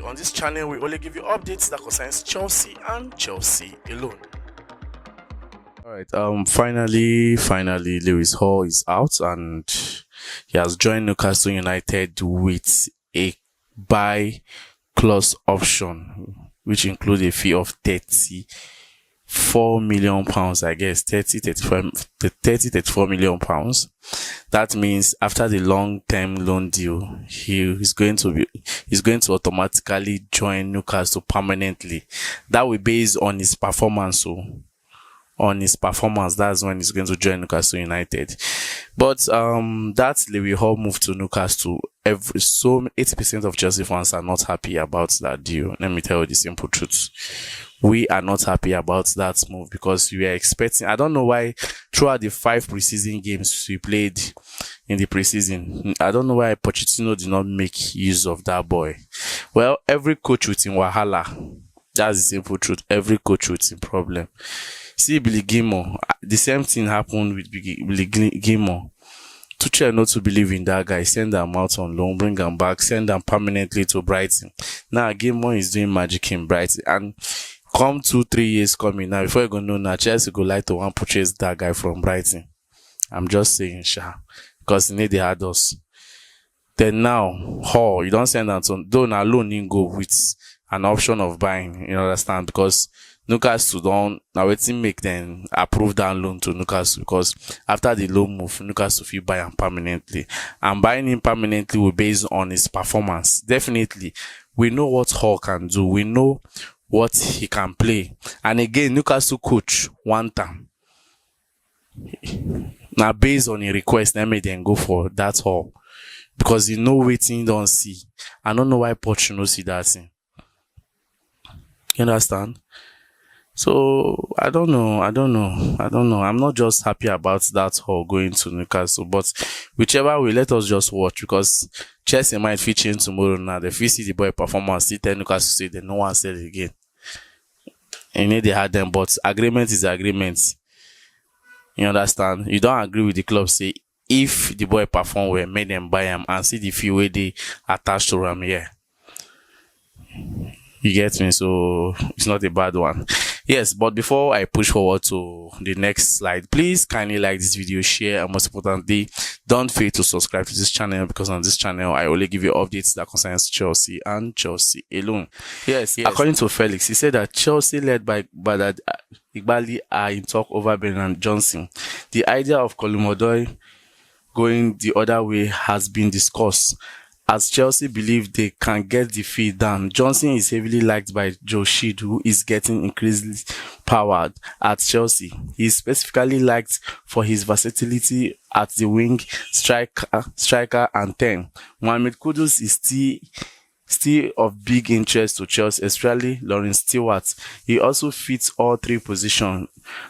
On this channel, we only give you updates that concerns Chelsea and Chelsea alone. All right. Finally, Lewis Hall is out and he has joined Newcastle United with a buy clause option, which includes a fee of £34 million, I guess, 34 million pounds. That means after the long-term loan deal, he's going to automatically join Newcastle permanently. That will be based on his performance. That's when he's going to join Newcastle United. But that Lewis Hall move to Newcastle, 80% of Chelsea fans are not happy about that deal. Let me tell you the simple truth. We are not happy about that move because we are expecting, I don't know why throughout the 5 preseason games we played in the preseason, I don't know why Pochettino did not make use of that boy. Well, every coach with him wahala. That's the simple truth. Every coach with him problem. See Billy Gilmore, the same thing happened with Billy Gilmore. Tuchel not to believe in that guy, send them out on loan, bring them back, send them permanently to Brighton. Now Gilmore is doing magic in Brighton, and come 2-3 years coming now, before you go know, now Chelsea go like to want purchase that guy from Brighton. I'm just saying, because they had us. Then now, Hall, you don't send them to, though now loan in go with an option of buying, you understand, because Newcastle don't now waiting make them approve that loan to Newcastle, because after the loan move, Newcastle will buy him permanently. And buying him permanently will be based on his performance. Definitely, we know what Hall can do. We know what he can play. And again, Newcastle coach one time. Now based on a request, they made them go for that Hall. Because you know waiting don't see. I don't know why Poch no see that thing. You understand? So I don't know. I'm not just happy about that Hall going to Newcastle, but whichever way, let us just watch, because Chelsea might fit change tomorrow. Now if we see the boy performance, still tell Newcastle say that no one said it again. And they had them, but agreement is agreement. You understand? You don't agree with the club, say if the boy perform well, make them buy him and see the fee where they attached to him here. You get me? So it's not a bad one. Yes, but before I push forward to the next slide, please kindly like this video, share, and most importantly, don't fail to subscribe to this channel, because on this channel, I only give you updates that concerns Chelsea and Chelsea alone. Yes. According to Felix, he said that Chelsea, led by Badad Igbali, are in talk over Brennan Johnson. The idea of Columodoi going the other way has been discussed, as Chelsea believe they can get the fee down. Johnson is heavily liked by Joe Sheed, who is getting increasingly powered at Chelsea. He is specifically liked for his versatility at the wing, striker and 10. Mohamed Kudus is still of big interest to Chelsea, especially Lawrence Stewart. He also fits all 3 positions.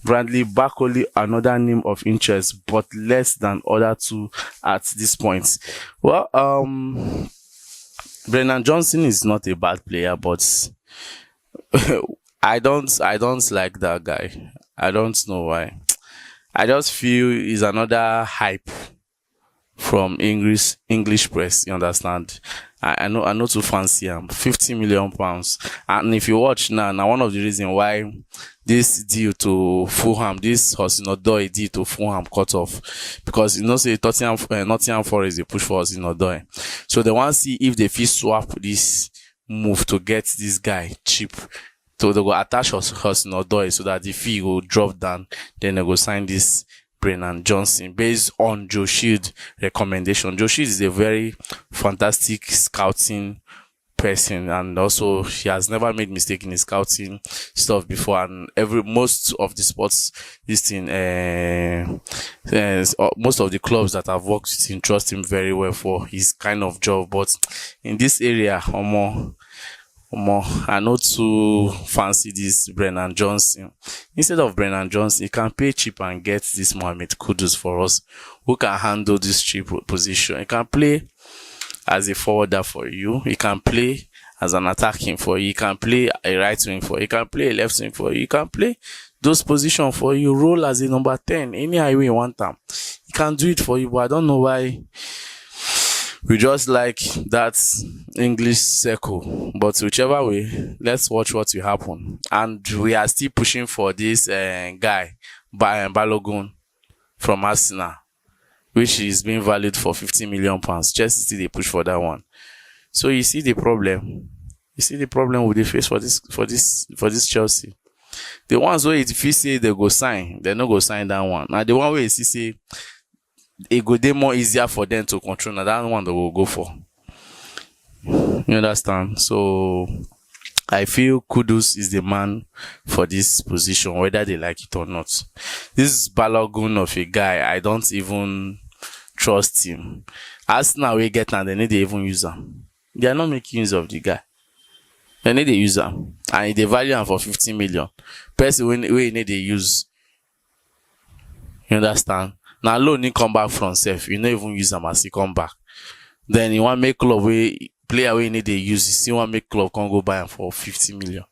Bradley Barcola, another name of interest, but less than other 2 at this point. Well, Brennan Johnson is not a bad player, but I don't like that guy. I don't know why. I just feel he's another hype from English press, you understand? I know to fancy him. £50 million. And if you watch now, one of the reasons why this deal to Fulham, this Hudson-Odoi deal to Fulham cut off, because you know say Nottingham Forest they push for Hudson-Odoi, so they want to see if they fit swap this move to get this guy cheap. So they go attach Hudson-Odoi so that the fee will drop down. Then they go sign this Brennan Johnson based on Joe Shield recommendation. Joe Shield is a very fantastic scouting person, and also he has never made mistake in his scouting stuff before, and most of the sports most of the clubs that have worked with him trust him very well for his kind of job. But in this area, I know to fancy this Brennan Johnson. Instead of Brennan Johnson, he can pay cheap and get this Mohamed Kudus for us, who can handle this cheap position. He can play as a forwarder for you. He can play as an attacking for you. He can play a right wing for you. He can play a left wing for you. He can play those positions for you. Roll as a number 10. Any way you want them. He can do it for you, but I don't know why we just like that English circle. But whichever way, let's watch what will happen. And we are still pushing for this guy, Balogun from Arsenal, which is being valued for £50 million. Chelsea still they push for that one. So you see the problem. You see the problem with the face for this Chelsea. The ones where if you say they go sign, they no go sign that one. Now the one where you see say it go dey more easier for them to control. Now that one they will go for. You understand? So I feel Kudus is the man for this position, whether they like it or not. This Balogun of a guy, I don't even trust him. Arsenal we get and they need to even use him. They are not making use of the guy. They need to use him. And they value him for 50 million. Person we need to use. You understand? Now loan he come back from self. You don't even use him as he come back. Then you want make club where player we need to use. You see one make club can go buy him for 50 million.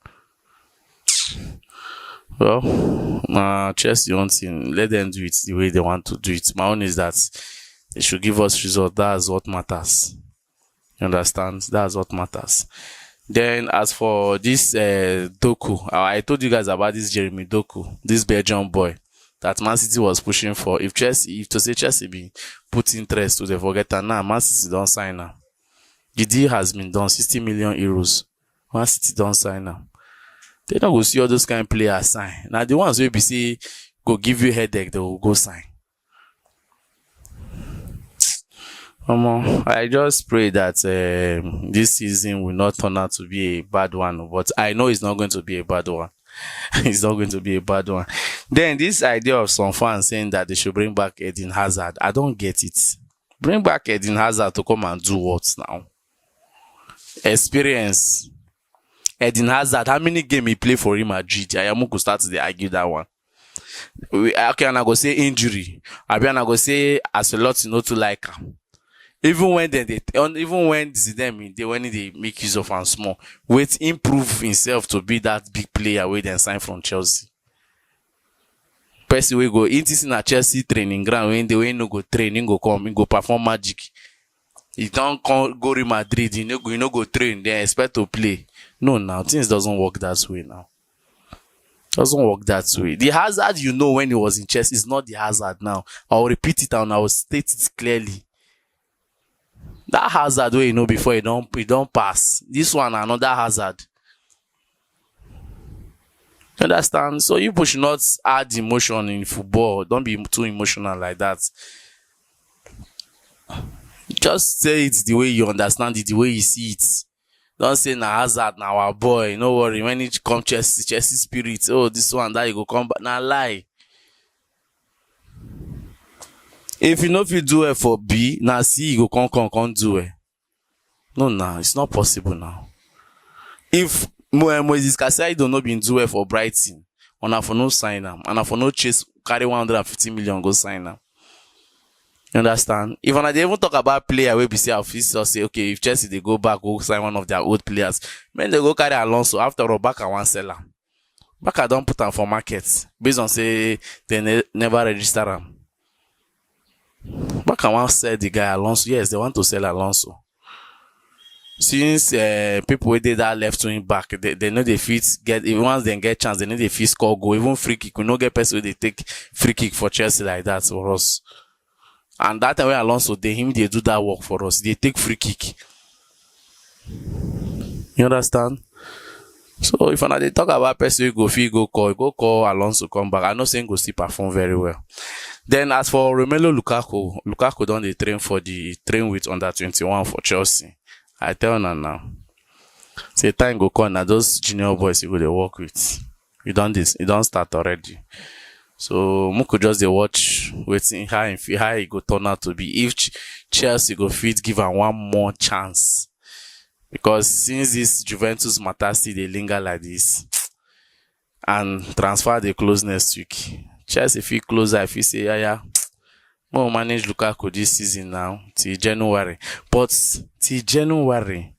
Well, Chelsea one thing. Let them do it the way they want to do it. My own is that they should give us results. That's what matters. You understand? That's what matters. Then as for this Doku, I told you guys about this Jeremy Doku, this Belgian boy that Man City was pushing for. If Chelsea be put interest to the forget and now Man City don't sign now. The deal has been done, 60 million euros. Man City don't sign now. They don't go see all those kind of players sign. Now the ones will be say go give you headache, they will go sign. I just pray that this season will not turn out to be a bad one, but I know it's not going to be a bad one. It's not going to be a bad one. Then this idea of some fans saying that they should bring back Eden Hazard, I don't get it. Bring back Eden Hazard to come and do what now? Experience. Eden Hazard, how many games he play for Real Madrid? I am going to start to argue that one. Okay, and I go say injury. I go say as a lot, you know, to like him. Even when they make use of him small, wait improve himself to be that big player where they sign from Chelsea. Person we go into na Chelsea training ground when they no go train, go come, go perform magic. He don't go to Madrid, you know go train, they expect to play. No, now things doesn't work that way now. Doesn't work that way. The Hazard you know when he was in Chelsea is not the Hazard now. I'll repeat it and I will state it clearly. That Hazard way you know before he don't pass. This one another Hazard. You understand? So you should not add emotion in football. Don't be too emotional like that. Just say it the way you understand it, the way you see it. Don't say na Hazard, na our boy. No worry. When it come Chelsea spirit, oh this one that you go come back. Nah lie. If you know if you do it for B, now C you go come do it. No, it's not possible now. If Moses Casado not been do it for Brighton, on for no sign them, and for no chase carry 150 million go sign them. You understand? If they even talk about player where we say official say okay, if Chelsea they go back, go sign one of their old players, when they go carry Alonso after all back at one seller. Back I don't put them for markets based on say they never register them. Back I want to sell the guy Alonso. Yes, they want to sell Alonso. Since people who did that left wing back, they know they fit get once they get chance, they know they fit score goal, even free kick. We no get person they take free kick for Chelsea like that for us. And that way Alonso, they do that work for us. They take free kick. You understand? So if they talk about person go call Alonso come back. I'm not saying go still perform very well. Then as for Romelu Lukaku don't they train with under 21 for Chelsea. I tell you now. Say time go come now those junior boys you go they work with. You don't start already. So Muku just they watch waiting how it go turn out to be. If Chelsea go fit give him one more chance. Because since this Juventus matter still they linger like this and transfer they close next week. Chelsea if he closer, if he say yeah. We'll manage Lukaku this season now till January. But till January,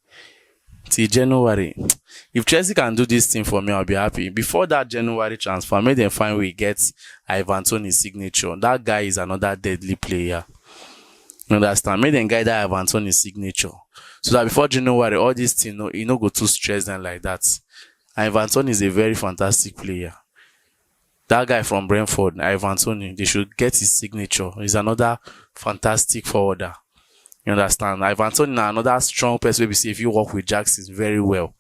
if Chelsea can do this thing for me, I'll be happy. Before that January transfer, make them find we get Ivan Toney's signature. That guy is another deadly player. You understand? Make them get that Ivan Toney's signature. So that before January, all these things, you know, go too stressed and like that. And Ivan Toney is a very fantastic player. That guy from Brentford, Ivan Toney, they should get his signature. He's another fantastic forwarder. You understand? Ivan Toney is another strong person. We see if you work with Jackson very well.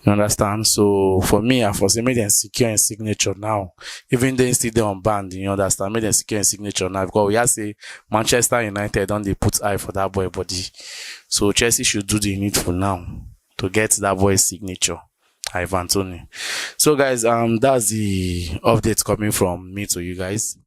You understand? So for me, I foresee make them secure in signature now. Even they still they on band, you understand? Make them secure in signature now because we have say Manchester United don't they put eye for that boy body. So Chelsea should do the needful now to get that boy's signature, Ivan Toney. So guys, that's the update coming from me to you guys.